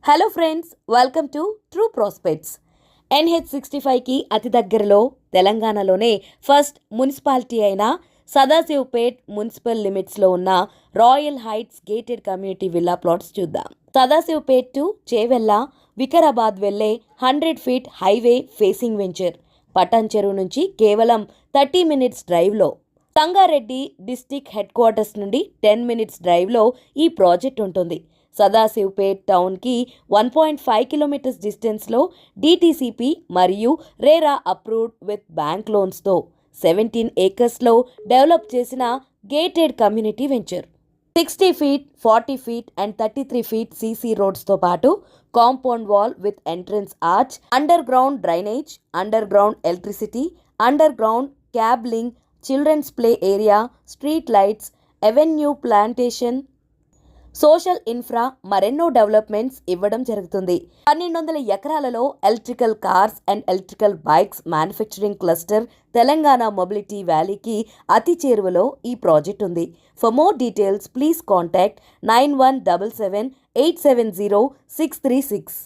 Hello friends, welcome to True Prospects. NH65కి అతి దగ్గరలో తెలంగాణలోనే ఫస్ట్ మున్సిపాలిటీ అయిన సదాశివపేట్ మున్సిపల్ లిమిట్స్లో ఉన్న royal heights gated community villa plots చూద్దాం. సదాశివపేట్ టు చేవెళ్ళ, వికారాబాద్ వెళ్లే 100 feet highway facing venture. Patancheru నుంచి కేవలం 30 మినిట్స్ డ్రైవ్లో. సంగారెడ్డి డిస్టిక్ హెడ్ క్వార్టర్స్ నుండి 10 మినిట్స్ డ్రైవ్లో ఈ ప్రాజెక్ట్ ఉంటుంది. సదాశివపేట్ టౌన్కి 1.5 కిలోమీటర్స్ డిస్టెన్స్లో DTCP మరియు రేరా అప్రూవ్డ్ విత్ బ్యాంక్ లోన్స్తో 17 ఏకర్స్లో డెవలప్ చేసిన gated community venture. 60 feet, 40 feet and 33 feet CC రోడ్స్తో పాటు compound wall with entrance arch, underground drainage, underground electricity, underground cabling, children's play area, street lights, avenue plantation, social infra మరెన్నో developments ఇవ్వడం జరుగుతుంది. 1200 ఎకరాలలో electrical cars and electrical bikes manufacturing cluster Telangana mobility వ్యాలీకి అతి చేరువలో ఈ project ఉంది. For more details please contact 9177 870 636.